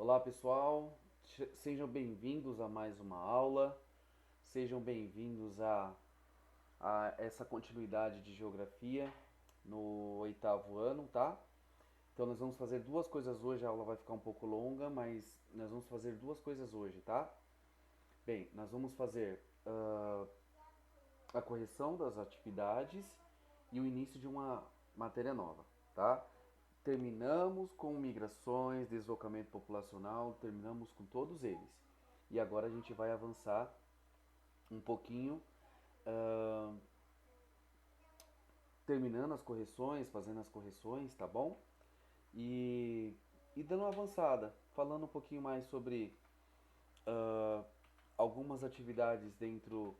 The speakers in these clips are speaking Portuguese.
Olá pessoal, sejam bem-vindos a mais uma aula, sejam bem-vindos a essa continuidade de geografia no oitavo ano, tá? Então nós vamos fazer duas coisas hoje, a aula vai ficar um pouco longa, mas nós vamos fazer duas coisas hoje, tá? Bem, nós vamos fazer a correção das atividades e o início de uma matéria nova, tá? Terminamos com migrações, deslocamento populacional, terminamos com todos eles. E agora a gente vai avançar um pouquinho, ah, terminando as correções, fazendo as correções, tá bom? E, e dando uma avançada, falando um pouquinho mais sobre ah, algumas atividades dentro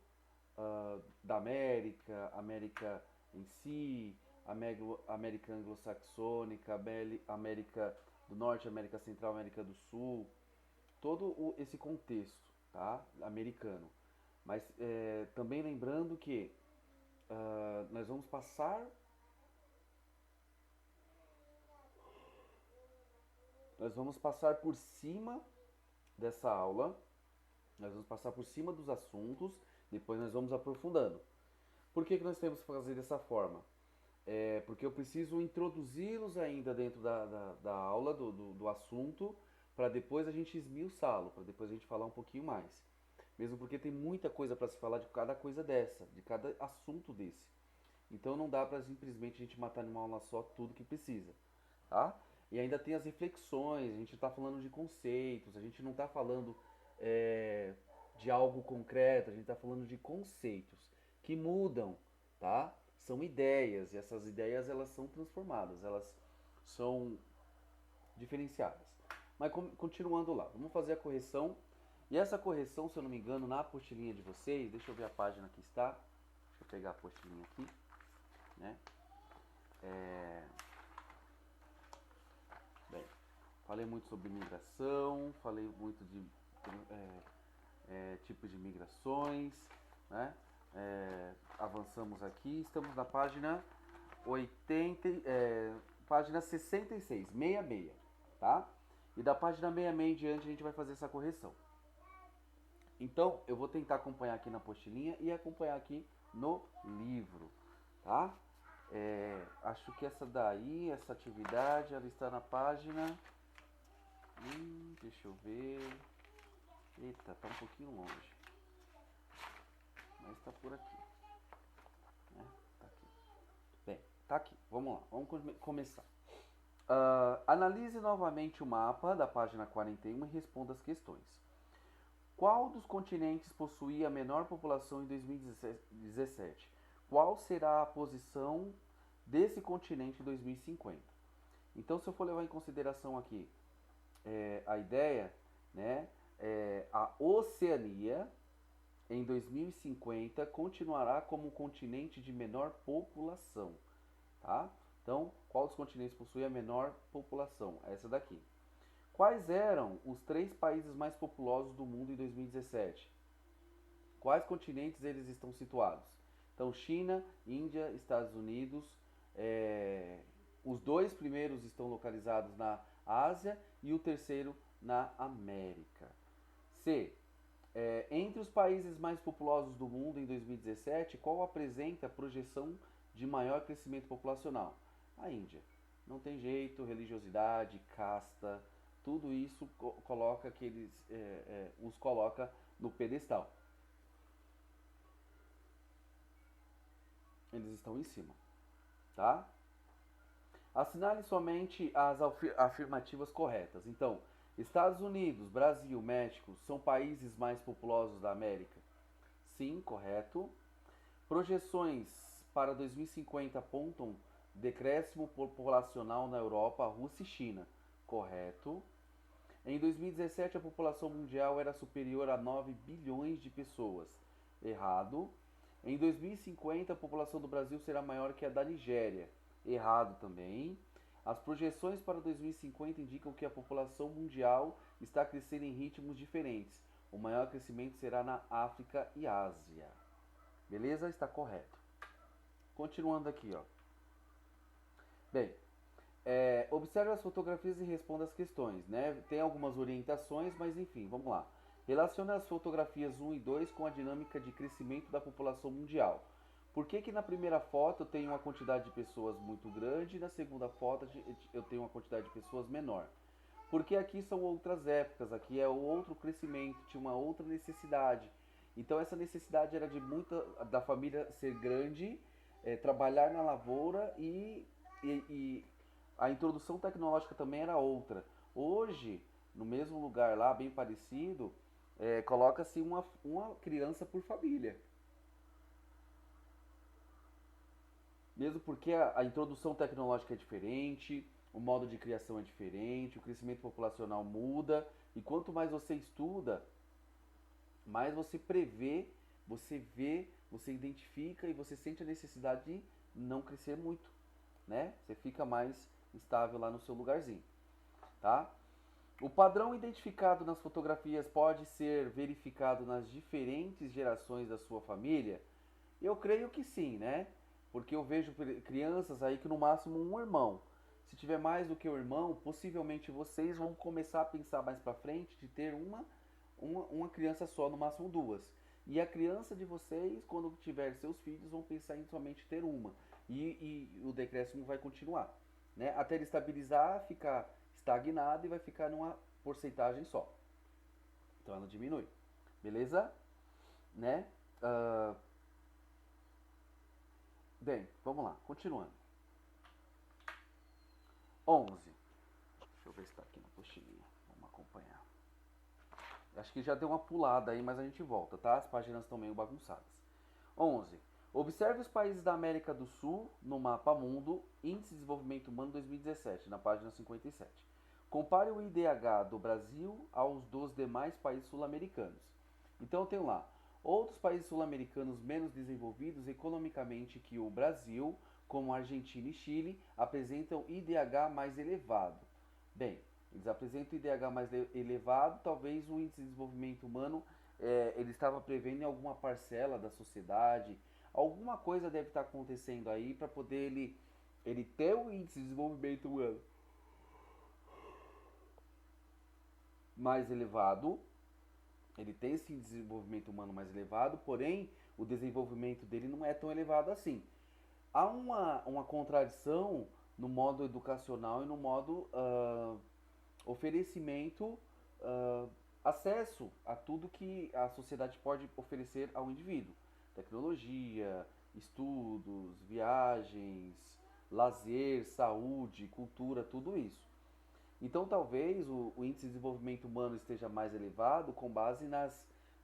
da América, América em si, América anglo-saxônica, América do Norte, América Central, América do Sul, esse contexto, tá? Americano. Mas também lembrando que nós vamos passar por cima dessa aula, nós vamos passar por cima dos assuntos, depois nós vamos aprofundando. Por que nós temos que fazer dessa forma? Porque eu preciso introduzi-los ainda dentro da aula, do assunto, para depois a gente esmiuçá-lo, para depois a gente falar um pouquinho mais. Mesmo porque tem muita coisa para se falar de cada coisa dessa, de cada assunto desse. Então não dá para simplesmente a gente matar numa aula só tudo que precisa, tá? E ainda tem as reflexões, a gente está falando de conceitos, a gente não está falando é, de algo concreto, a gente está falando de conceitos que mudam, tá? São ideias e essas ideias elas são transformadas, elas são diferenciadas. Mas continuando lá, vamos fazer a correção. E essa correção, se eu não me engano, na apostilinha de vocês, deixa eu ver a página que está. Deixa eu pegar a apostilinha aqui, né? Bem, falei muito sobre migração, falei muito de tipos de migrações, né? Avançamos aqui, estamos na página 80, página 66, 66, tá? E da página 66 em diante a gente vai fazer essa correção. Então, eu vou tentar acompanhar aqui na apostilinha e acompanhar aqui no livro, tá? Acho que essa atividade, ela está na página. Deixa eu ver. Eita, tá um pouquinho longe. Mas tá por aqui. Né? Tá aqui. Bem, tá aqui. Vamos lá, vamos começar. Analise novamente o mapa da página 41 e responda as questões. Qual dos continentes possuía a menor população em 2017? Qual será a posição desse continente em 2050? Então, se eu for levar em consideração aqui a ideia, né, a Oceania em 2050 continuará como um continente de menor população, tá? Então, qual dos continentes possui a menor população? Essa daqui. Quais eram os 3 países mais populosos do mundo em 2017? Quais continentes eles estão situados? Então, China, Índia, Estados Unidos. Os 2 primeiros estão localizados na Ásia e o terceiro na América. C. Entre os países mais populosos do mundo em 2017, qual apresenta a projeção de maior crescimento populacional? A Índia. Não tem jeito, religiosidade, casta, tudo isso coloca que eles os coloca no pedestal. Eles estão em cima, tá? Assinale somente as afirmativas corretas. Então, Estados Unidos, Brasil, México são países mais populosos da América? Sim, correto. Projeções para 2050 apontam decréscimo populacional na Europa, Rússia e China? Correto. Em 2017, a população mundial era superior a 9 bilhões de pessoas. Errado. Em 2050, a população do Brasil será maior que a da Nigéria. Errado também. As projeções para 2050 indicam que a população mundial está crescendo em ritmos diferentes. O maior crescimento será na África e Ásia. Beleza? Está correto. Continuando aqui, ó. Bem, Observe as fotografias e responda as questões, né? Tem algumas orientações, mas enfim, vamos lá. Relaciona as fotografias 1 e 2 com a dinâmica de crescimento da população mundial. Por que que na primeira foto eu tenho uma quantidade de pessoas muito grande e na segunda foto eu tenho uma quantidade de pessoas menor? Porque aqui são outras épocas, aqui é outro crescimento, tinha uma outra necessidade. Então essa necessidade era de muita da família ser grande, trabalhar na lavoura e a introdução tecnológica também era outra. Hoje, no mesmo lugar lá, bem parecido, coloca-se uma criança por família. Mesmo porque a introdução tecnológica é diferente, o modo de criação é diferente, o crescimento populacional muda, e quanto mais você estuda, mais você prevê, você vê, você identifica e você sente a necessidade de não crescer muito, né? Você fica mais estável lá no seu lugarzinho, tá? O padrão identificado nas fotografias pode ser verificado nas diferentes gerações da sua família? Eu creio que sim, né? Porque eu vejo crianças aí que no máximo um irmão. Se tiver mais do que um irmão, possivelmente vocês vão começar a pensar mais pra frente de ter uma criança só, no máximo duas. E a criança de vocês, quando tiver seus filhos, vão pensar em somente ter uma. E o decréscimo vai continuar, né? Até ele estabilizar, ficar estagnado e vai ficar numa porcentagem só. Então ela diminui. Beleza? Né? Uh, Bem, vamos lá, continuando. 11. Deixa eu ver se está aqui na postilinha. Vamos acompanhar. Acho que já deu uma pulada aí, mas a gente volta, tá? As páginas estão meio bagunçadas. 11. Observe os países da América do Sul no mapa mundo, Índice de Desenvolvimento Humano 2017, na página 57. Compare o IDH do Brasil aos dos demais países sul-americanos. Então eu tenho lá, outros países sul-americanos menos desenvolvidos economicamente que o Brasil, como Argentina e Chile, apresentam IDH mais elevado. Bem, eles apresentam IDH mais elevado, talvez o índice de desenvolvimento humano ele estava prevendo em alguma parcela da sociedade, alguma coisa deve estar acontecendo aí para poder ele ter o índice de desenvolvimento humano mais elevado. Ele tem esse desenvolvimento humano mais elevado, porém o desenvolvimento dele não é tão elevado assim. Há uma contradição no modo educacional e no modo oferecimento, acesso a tudo que a sociedade pode oferecer ao indivíduo. Tecnologia, estudos, viagens, lazer, saúde, cultura, tudo isso. Então talvez o índice de desenvolvimento humano esteja mais elevado com base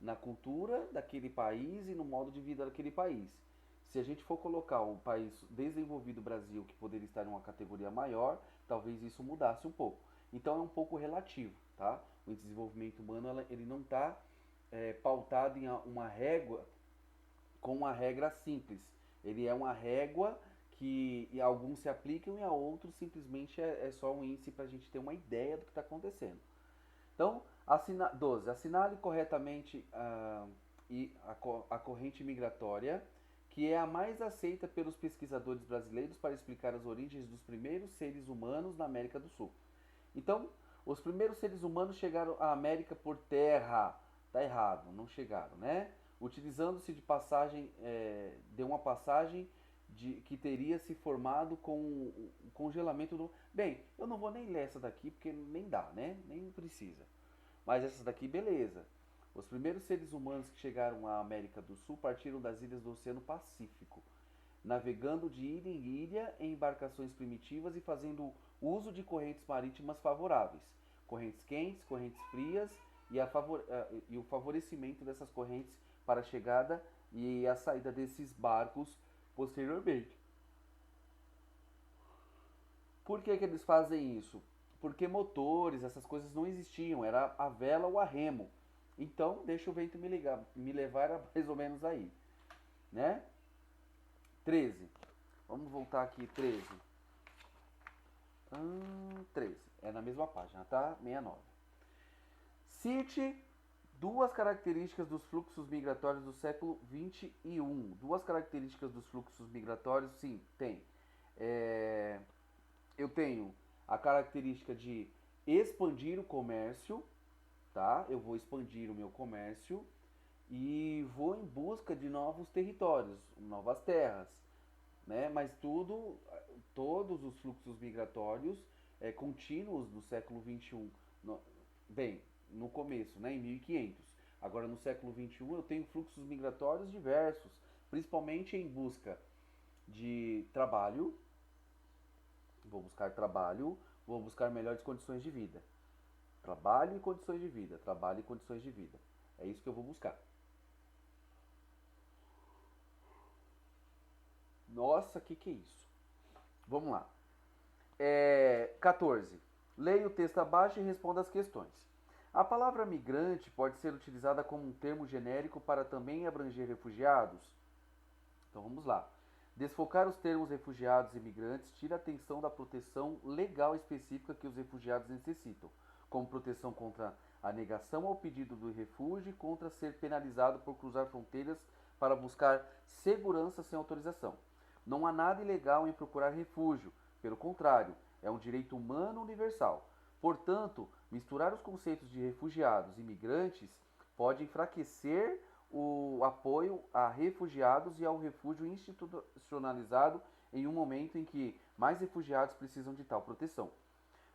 na cultura daquele país e no modo de vida daquele país. Se a gente for colocar um país desenvolvido, Brasil, que poderia estar em uma categoria maior, talvez isso mudasse um pouco. Então é um pouco relativo, tá? O índice de desenvolvimento humano ele não está pautado em uma régua com uma regra simples. Ele é uma régua que alguns se aplicam e a outros simplesmente é só um índice para a gente ter uma ideia do que está acontecendo. Então, 12. Assinale corretamente a corrente migratória, que é a mais aceita pelos pesquisadores brasileiros para explicar as origens dos primeiros seres humanos na América do Sul. Então, os primeiros seres humanos chegaram à América por terra. Tá errado, não chegaram, né? Utilizando-se de passagem, de uma passagem que teria se formado com o congelamento do... Bem, eu não vou nem ler essa daqui porque nem dá, né? Nem precisa. Mas essa daqui, beleza. Os primeiros seres humanos que chegaram à América do Sul partiram das ilhas do Oceano Pacífico, navegando de ilha em ilha em embarcações primitivas e fazendo uso de correntes marítimas favoráveis, correntes quentes, correntes frias e o favorecimento dessas correntes para a chegada e a saída desses barcos posteriormente. Por que eles fazem isso? Porque motores, essas coisas não existiam, era a vela ou a remo. Então, deixa o vento me levar a mais ou menos aí, né? 13. Vamos voltar aqui, 13. 13. É na mesma página, tá? 69. Cite duas características dos fluxos migratórios do século XXI. Duas características dos fluxos migratórios, sim, tem. eu tenho a característica de expandir o comércio, tá? Eu vou expandir o meu comércio e vou em busca de novos territórios, novas terras, né? Mas todos os fluxos migratórios contínuos do século XXI, no, bem, no começo, né? Em 1500. Agora no século XXI eu tenho fluxos migratórios diversos, principalmente em busca de trabalho, vou buscar trabalho, vou buscar melhores condições de vida. Trabalho e condições de vida, trabalho e condições de vida. É isso que eu vou buscar. Nossa, que é isso? Vamos lá. 14. Leia o texto abaixo e responda as questões. A palavra migrante pode ser utilizada como um termo genérico para também abranger refugiados? Então vamos lá. Desfocar os termos refugiados e migrantes tira a atenção da proteção legal específica que os refugiados necessitam, como proteção contra a negação ao pedido do refúgio e contra ser penalizado por cruzar fronteiras para buscar segurança sem autorização. Não há nada ilegal em procurar refúgio, pelo contrário, é um direito humano universal. Portanto, misturar os conceitos de refugiados e migrantes pode enfraquecer o apoio a refugiados e ao refúgio institucionalizado em um momento em que mais refugiados precisam de tal proteção.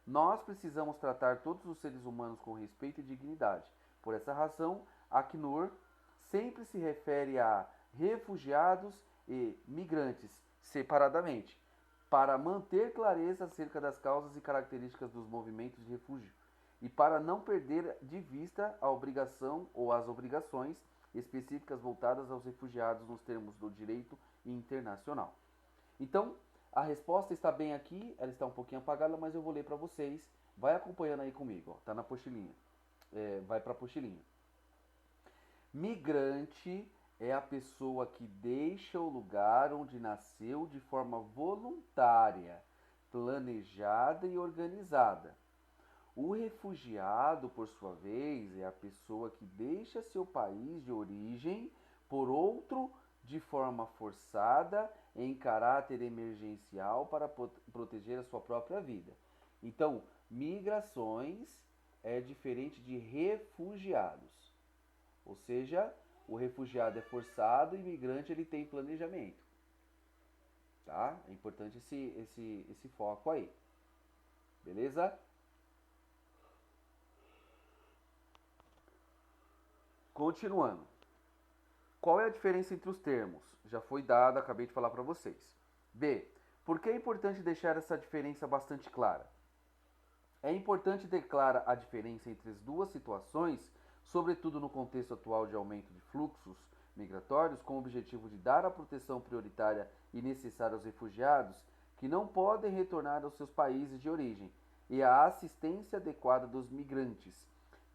Nós precisamos tratar todos os seres humanos com respeito e dignidade. Por essa razão, a Acnur sempre se refere a refugiados e migrantes separadamente, para manter clareza acerca das causas e características dos movimentos de refúgio e para não perder de vista a obrigação ou as obrigações específicas voltadas aos refugiados nos termos do direito internacional. Então, a resposta está bem aqui, ela está um pouquinho apagada, mas eu vou ler para vocês. Vai acompanhando aí comigo, ó, tá na apostilinha. Vai para a apostilinha. Migrante é a pessoa que deixa o lugar onde nasceu de forma voluntária, planejada e organizada. O refugiado, por sua vez, é a pessoa que deixa seu país de origem por outro de forma forçada em caráter emergencial para proteger a sua própria vida. Então, migrações é diferente de refugiados. Ou seja, o refugiado é forçado e o imigrante ele tem planejamento. Tá? É importante esse foco aí. Beleza? Continuando. Qual é a diferença entre os termos? Já foi dada, acabei de falar para vocês. B. Por que é importante deixar essa diferença bastante clara? É importante declarar a diferença entre as duas situações, sobretudo no contexto atual de aumento de fluxos migratórios, com o objetivo de dar a proteção prioritária e necessária aos refugiados que não podem retornar aos seus países de origem e a assistência adequada dos migrantes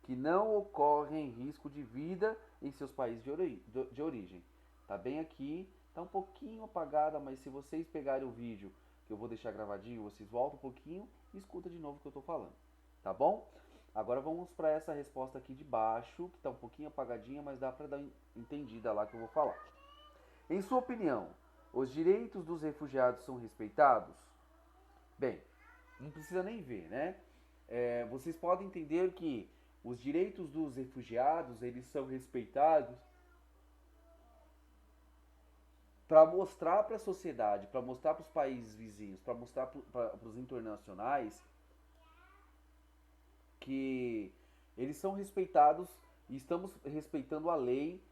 que não ocorrem risco de vida em seus países de origem. Tá bem aqui, tá um pouquinho apagada, mas se vocês pegarem o vídeo que eu vou deixar gravadinho, vocês voltam um pouquinho e escuta de novo o que eu estou falando. Tá bom? Agora vamos para essa resposta aqui de baixo, que está um pouquinho apagadinha, mas dá para dar entendida lá que eu vou falar. Em sua opinião, os direitos dos refugiados são respeitados? Bem, não precisa nem ver, né? Vocês podem entender que os direitos dos refugiados, eles são respeitados para mostrar para a sociedade, para mostrar para os países vizinhos, para mostrar para os internacionais que eles são respeitados e estamos respeitando a lei,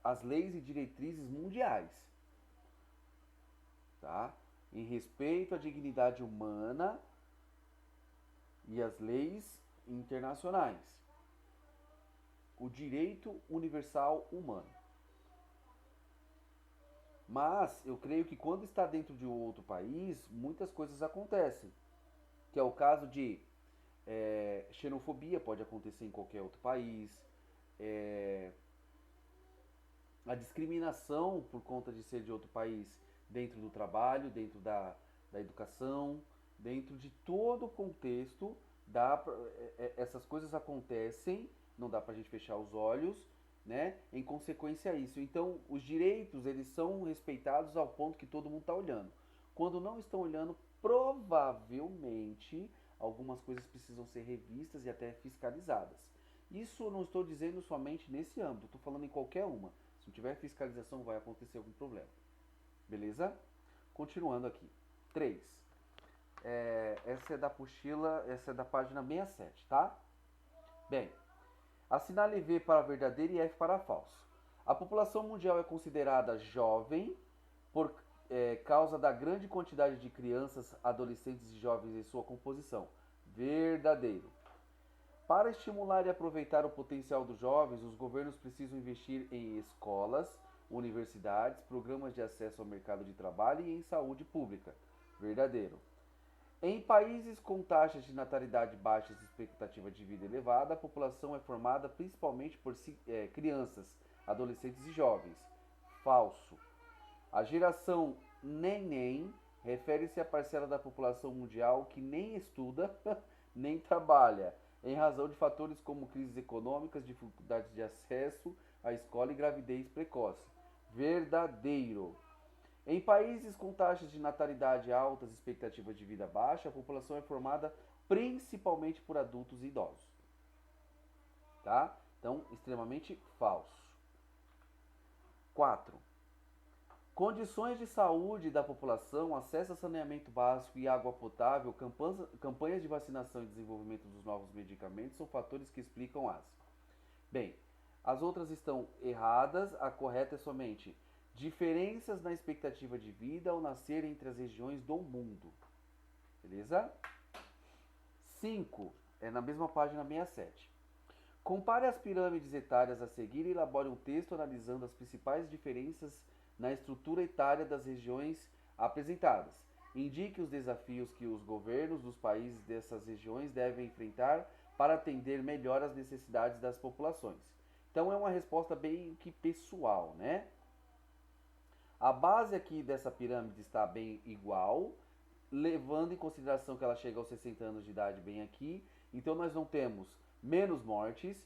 as leis e diretrizes mundiais, tá? Em respeito à dignidade humana e às leis internacionais. O direito universal humano. Mas eu creio que quando está dentro de um outro país, muitas coisas acontecem. Que é o caso de xenofobia, pode acontecer em qualquer outro país. A discriminação por conta de ser de outro país dentro do trabalho, dentro da educação, dentro de todo o contexto. Essas coisas acontecem, não dá pra gente fechar os olhos, né? Em consequência a isso. Então, os direitos, eles são respeitados ao ponto que todo mundo está olhando. Quando não estão olhando, provavelmente algumas coisas precisam ser revistas e até fiscalizadas. Isso eu não estou dizendo somente nesse âmbito, estou falando em qualquer uma. Se não tiver fiscalização, vai acontecer algum problema. Beleza? Continuando aqui. 3. Essa é da apostila, essa é da página 67, tá? Bem, assinale V para verdadeiro e F para falso. A população mundial é considerada jovem por causa da grande quantidade de crianças, adolescentes e jovens em sua composição. Verdadeiro. Para estimular e aproveitar o potencial dos jovens, os governos precisam investir em escolas, universidades, programas de acesso ao mercado de trabalho e em saúde pública. Verdadeiro. Em países com taxas de natalidade baixas e expectativa de vida elevada, a população é formada principalmente por crianças, adolescentes e jovens. Falso. A geração neném refere-se à parcela da população mundial que nem estuda nem trabalha, em razão de fatores como crises econômicas, dificuldades de acesso à escola e gravidez precoce. Verdadeiro. Em países com taxas de natalidade altas e expectativas de vida baixa, a população é formada principalmente por adultos e idosos. Tá? Então, extremamente falso. 4. Condições de saúde da população, acesso a saneamento básico e água potável, campanhas de vacinação e desenvolvimento dos novos medicamentos são fatores que explicam as. Bem, as outras estão erradas, a correta é somente diferenças na expectativa de vida ao nascer entre as regiões do mundo. Beleza? 5. É na mesma página 67. Compare as pirâmides etárias a seguir e elabore um texto analisando as principais diferenças na estrutura etária das regiões apresentadas. Indique os desafios que os governos dos países dessas regiões devem enfrentar para atender melhor às necessidades das populações. Então é uma resposta bem que pessoal, né? A base aqui dessa pirâmide está bem igual, levando em consideração que ela chega aos 60 anos de idade bem aqui. Então nós não temos menos mortes,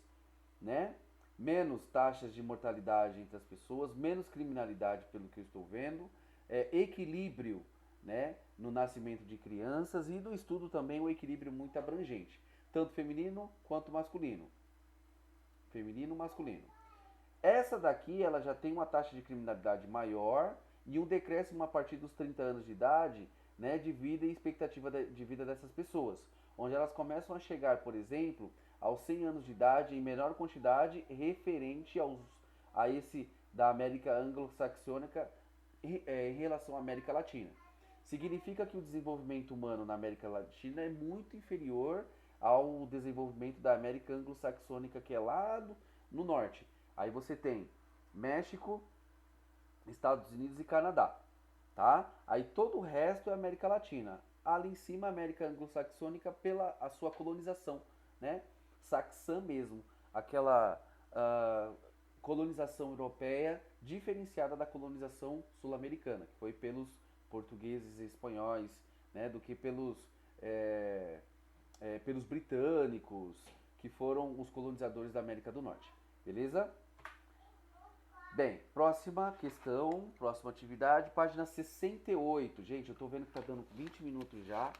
né? Menos taxas de mortalidade entre as pessoas, menos criminalidade pelo que eu estou vendo, equilíbrio, né, no nascimento de crianças e no estudo também um equilíbrio muito abrangente, tanto feminino quanto masculino. Feminino, masculino. Essa daqui ela já tem uma taxa de criminalidade maior e um decréscimo a partir dos 30 anos de idade, né, de vida e expectativa de vida dessas pessoas, onde elas começam a chegar, por exemplo, aos 100 anos de idade em menor quantidade referente a esse da América anglo-saxônica em relação à América Latina. Significa que o desenvolvimento humano na América Latina é muito inferior ao desenvolvimento da América anglo-saxônica, que é lá no norte. Aí você tem México, Estados Unidos e Canadá, tá? Aí todo o resto é América Latina. Ali em cima, a América anglo-saxônica pela a sua colonização, né? Saxã mesmo, aquela colonização europeia diferenciada da colonização sul-americana, que foi pelos portugueses e espanhóis, né, do que pelos britânicos, que foram os colonizadores da América do Norte. Beleza? Bem, próxima questão, próxima atividade, página 68. Gente, eu tô vendo que tá dando 20 minutos já.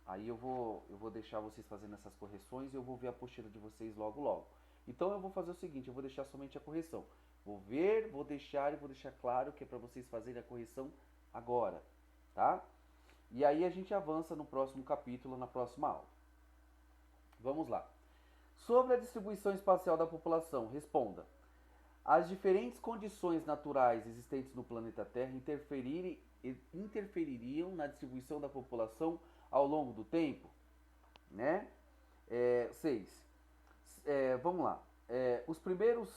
Aí eu vou deixar vocês fazendo essas correções e eu vou ver a apostila de vocês logo logo. Então eu vou fazer o seguinte, eu vou deixar somente a correção. Vou ver, vou deixar claro que é para vocês fazerem a correção agora, tá? E aí a gente avança no próximo capítulo, na próxima aula. Vamos lá. Sobre a distribuição espacial da população, responda. As diferentes condições naturais existentes no planeta Terra interfeririam na distribuição da população ao longo do tempo, né? 6. Vamos lá. Os primeiros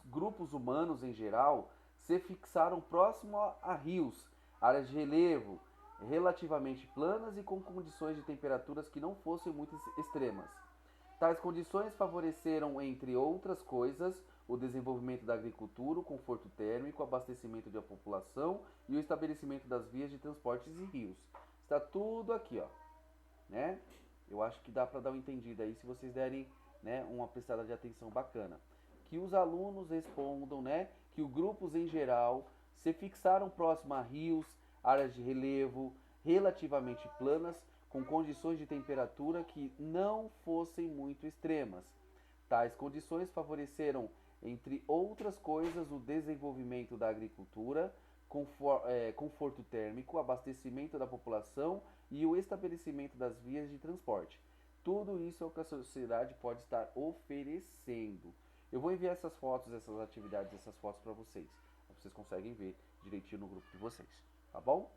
grupos humanos em geral se fixaram próximo a rios, áreas de relevo relativamente planas e com condições de temperaturas que não fossem muito extremas. Tais condições favoreceram, entre outras coisas, o desenvolvimento da agricultura, o conforto térmico, o abastecimento da população e o estabelecimento das vias de transportes e rios. Está tudo aqui, ó, né? Eu acho que dá para dar uma entendida aí se vocês derem, né, uma prestada de atenção bacana. Que os alunos respondam, né, que os grupos em geral se fixaram próximo a rios, áreas de relevo relativamente planas, com condições de temperatura que não fossem muito extremas. Tais condições favoreceram, entre outras coisas, o desenvolvimento da agricultura, conforto térmico, abastecimento da população e o estabelecimento das vias de transporte. Tudo isso é o que a sociedade pode estar oferecendo. Eu vou enviar essas fotos, essas atividades, essas fotos para vocês. Vocês conseguem ver direitinho no grupo de vocês, tá bom?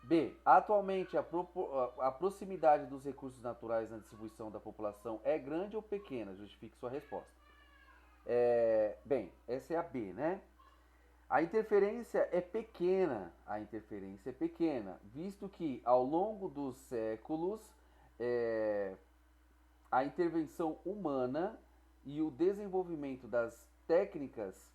B. Atualmente, a proximidade dos recursos naturais na distribuição da população é grande ou pequena? Justifique sua resposta. Bem, essa é a B, né? A interferência é pequena, visto que ao longo dos séculos a intervenção humana e o desenvolvimento das técnicas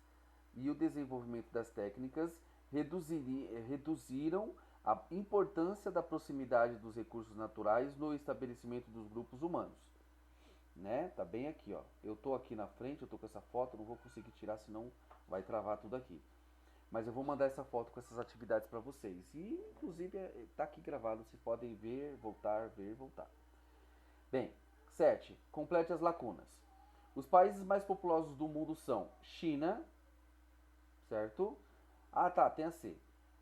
reduziram a importância da proximidade dos recursos naturais no estabelecimento dos grupos humanos. Né? Tá bem aqui, ó. Eu tô aqui na frente, eu tô com essa foto, não vou conseguir tirar, senão vai travar tudo aqui. Mas eu vou mandar essa foto com essas atividades para vocês. E, inclusive, tá aqui gravado, vocês podem ver, voltar. Bem, 7. Complete as lacunas. Os países mais populosos do mundo são China, certo? Ah, tá, tem a C.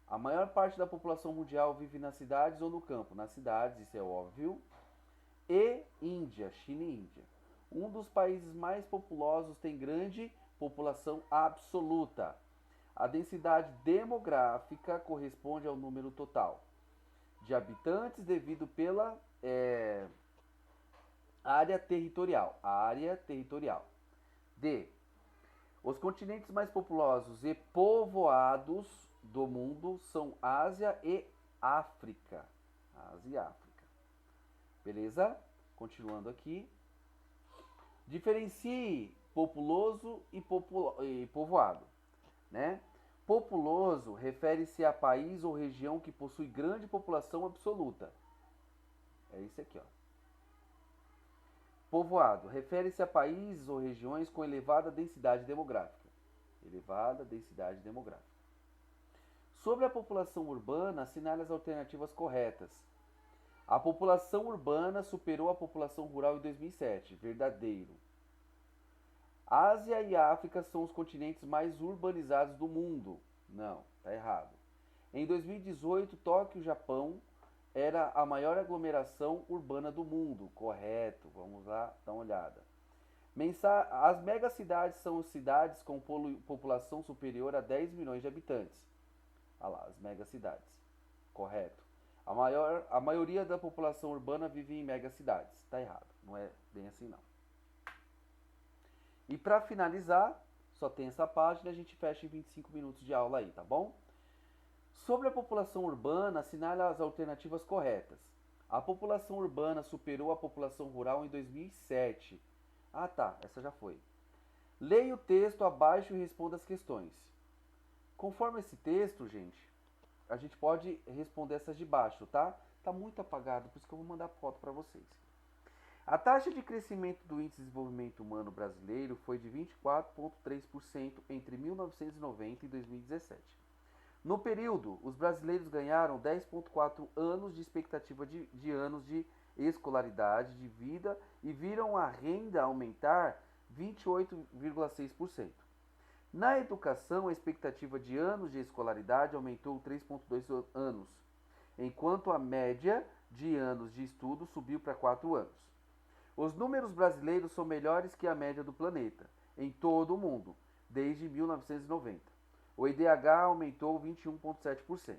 A maior parte da população mundial vive nas cidades ou no campo? Nas cidades, isso é óbvio. E Índia, China e Índia. Um dos países mais populosos tem grande população absoluta. A densidade demográfica corresponde ao número total de habitantes devido pela área territorial. D. Os continentes mais populosos e povoados do mundo são Ásia e África. Beleza? Continuando aqui. Diferencie populoso e povoado. Né? Populoso refere-se a país ou região que possui grande população absoluta. É isso aqui, ó. Povoado refere-se a países ou regiões com elevada densidade demográfica. Sobre a população urbana, assinale as alternativas corretas. A população urbana superou a população rural em 2007. Verdadeiro. Ásia e África são os continentes mais urbanizados do mundo. Não, tá errado. Em 2018, Tóquio, Japão, era a maior aglomeração urbana do mundo. Correto. Vamos lá dar uma olhada. As megacidades são cidades com população superior a 10 milhões de habitantes. Olha lá, as megacidades. Correto. A maioria da população urbana vive em megacidades. Tá errado. Não é bem assim, não. E para finalizar, só tem essa página, a gente fecha em 25 minutos de aula aí, tá bom? Sobre a população urbana, assinale as alternativas corretas. A população urbana superou a população rural em 2007. Ah, tá, essa já foi. Leia o texto abaixo e responda as questões. Conforme esse texto, gente, a gente pode responder essas de baixo, tá? Tá muito apagado, por isso que eu vou mandar foto para vocês. A taxa de crescimento do Índice de Desenvolvimento Humano brasileiro foi de 24,3% entre 1990 e 2017. No período, os brasileiros ganharam 10,4 anos de expectativa de anos de escolaridade de vida e viram a renda aumentar 28,6%. Na educação, a expectativa de anos de escolaridade aumentou 3,2 anos, enquanto a média de anos de estudo subiu para 4 anos. Os números brasileiros são melhores que a média do planeta, em todo o mundo, desde 1990. O IDH aumentou 21,7%.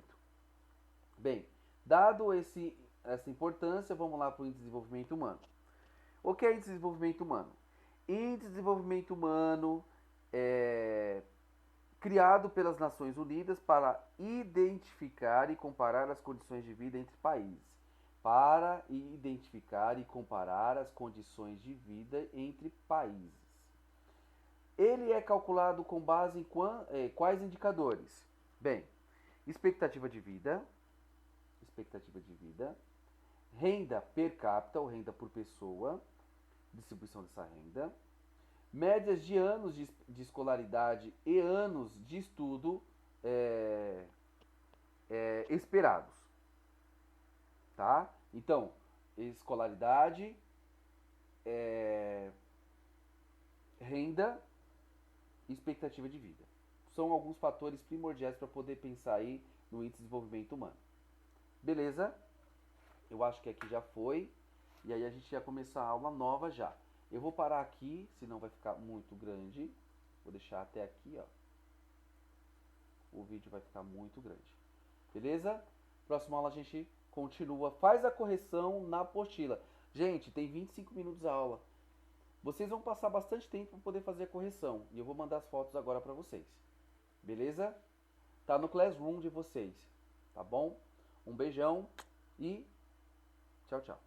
Bem, dado essa importância, vamos lá para o Índice de Desenvolvimento Humano. O que é Índice de Desenvolvimento Humano? Índice de Desenvolvimento Humano é criado pelas Nações Unidas para identificar e comparar as condições de vida entre países. Para identificar e comparar as condições de vida entre países. Ele é calculado com base em quais indicadores? Bem, expectativa de vida, renda per capita, ou renda por pessoa, distribuição dessa renda, médias de anos de escolaridade e anos de estudo esperados, tá? Então, escolaridade, renda e expectativa de vida. São alguns fatores primordiais para poder pensar aí no índice de desenvolvimento humano. Beleza? Eu acho que aqui já foi. E aí a gente ia começar a aula nova já. Eu vou parar aqui, senão vai ficar muito grande. Vou deixar até aqui, ó. O vídeo vai ficar muito grande. Beleza? Próxima aula a gente continua. Faz a correção na apostila. Gente, tem 25 minutos a aula. Vocês vão passar bastante tempo para poder fazer a correção. E eu vou mandar as fotos agora para vocês. Beleza? Tá no Classroom de vocês. Tá bom? Um beijão e tchau, tchau.